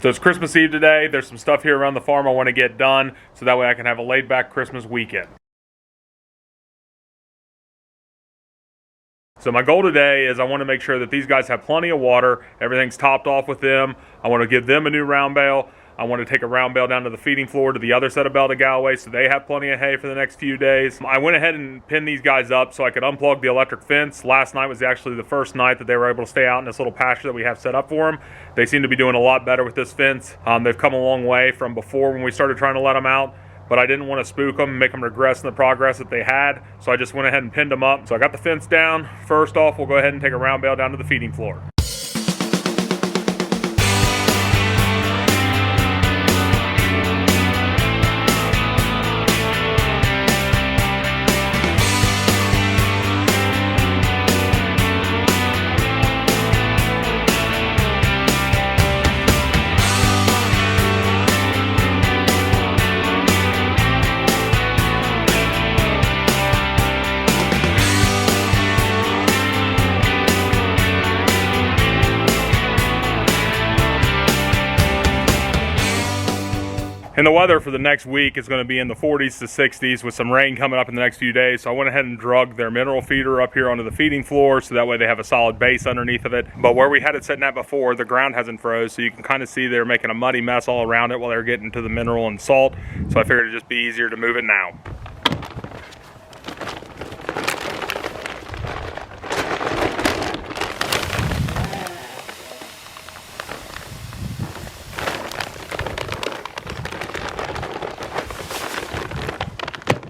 So it's Christmas Eve today. There's some stuff here around the farm I want to get done so that way I can have a laid back Christmas weekend. So my goal today is I want to make sure that these guys have plenty of water, everything's topped off with them. I want to give them a new round bale. I want to take a round bale down to the feeding floor to the other set of bale to Galloway so they have plenty of hay for the next few days. I went ahead and pinned these guys up so I could unplug the electric fence. Last night was actually the first night that they were able to stay out in this little pasture that we have set up for them. They seem to be doing a lot better with this fence. They've come a long way from before when we started trying to let them out, but I didn't want to spook them and make them regress in the progress that they had, so I just went ahead and pinned them up. So I got the fence down. First off, we'll go ahead and take a round bale down to the feeding floor. And the weather for the next week is going to be in the 40s to 60s with some rain coming up in the next few days. So I went ahead and drug their mineral feeder up here onto the feeding floor so that way they have a solid base underneath of it. But where we had it sitting at before, the ground hasn't froze, so you can kind of see they're making a muddy mess all around it while they're getting to the mineral and salt. So I figured it'd just be easier to move it now.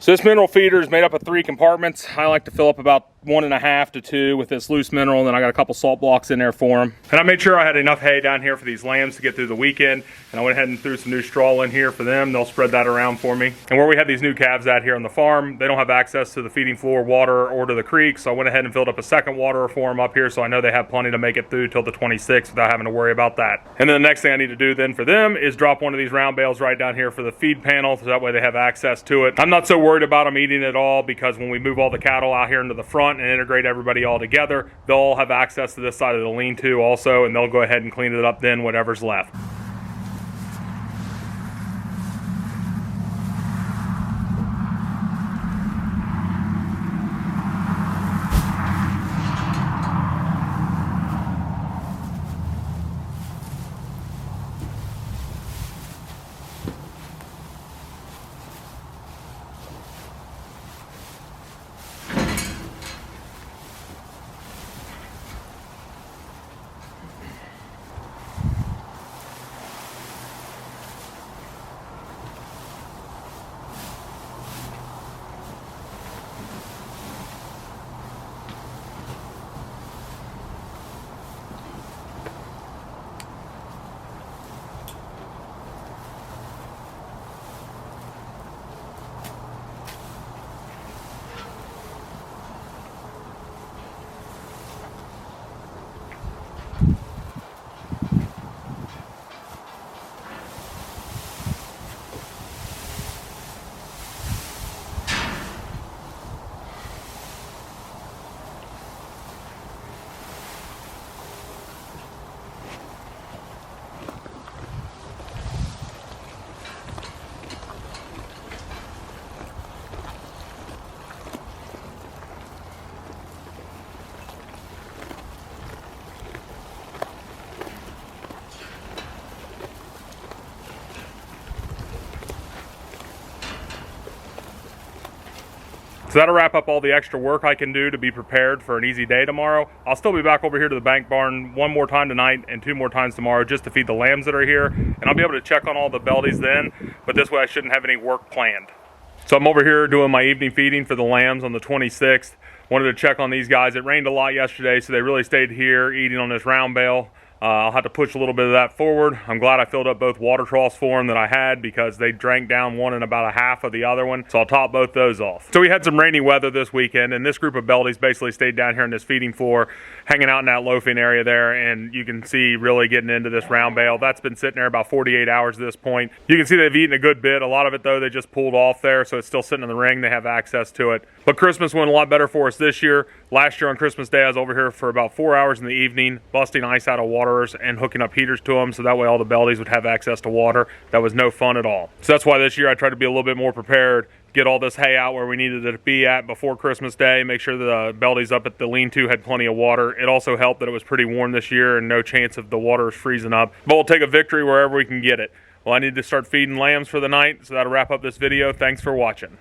So this mineral feeder is made up of 3 compartments. I like to fill up about 1.5 to 2 with this loose mineral, and then I got a couple salt blocks in there for them. And I made sure I had enough hay down here for these lambs to get through the weekend, and I went ahead and threw some new straw in here for them. They'll spread that around for me. And where we have these new calves out here on the farm, they don't have access to the feeding floor water or to the creek, so I went ahead and filled up a second waterer for them up here, so I know they have plenty to make it through till the 26th without having to worry about that. And then the next thing I need to do then for them is drop one of these round bales right down here for the feed panel, so that way they have access to it. I'm not so worried about them eating it all, because when we move all the cattle out here into the front and integrate everybody all together, they'll all have access to this side of the lean-to also, and they'll go ahead and clean it up then, whatever's left. So that'll wrap up all the extra work I can do to be prepared for an easy day tomorrow. I'll still be back over here to the bank barn one more time tonight and 2 more times tomorrow just to feed the lambs that are here. And I'll be able to check on all the bellies then, but this way I shouldn't have any work planned. So I'm over here doing my evening feeding for the lambs on the 26th. Wanted to check on these guys. It rained a lot yesterday, so they really stayed here eating on this round bale. I'll have to push a little bit of that forward. I'm glad I filled up both water troughs for them that I had, because they drank down one and about a half of the other one. So I'll top both those off. So we had some rainy weather this weekend, and this group of bellies basically stayed down here in this feeding floor, hanging out in that loafing area there, and you can see really getting into this round bale. That's been sitting there about 48 hours at this point. You can see they've eaten a good bit. A lot of it, though, they just pulled off there, so it's still sitting in the ring. They have access to it. But Christmas went a lot better for us this year. Last year on Christmas Day, I was over here for about 4 hours in the evening, busting ice out of water waterers and hooking up heaters to them, so that way all the bellies would have access to water. That was no fun at all. So that's why this year I tried to be a little bit more prepared, get all this hay out where we needed it to be at before Christmas Day, make sure the bellies up at the lean-to had plenty of water. It also helped that it was pretty warm this year and no chance of the water freezing up. But we'll take a victory wherever we can get it. Well, I need to start feeding lambs for the night, so that'll wrap up this video. Thanks for watching.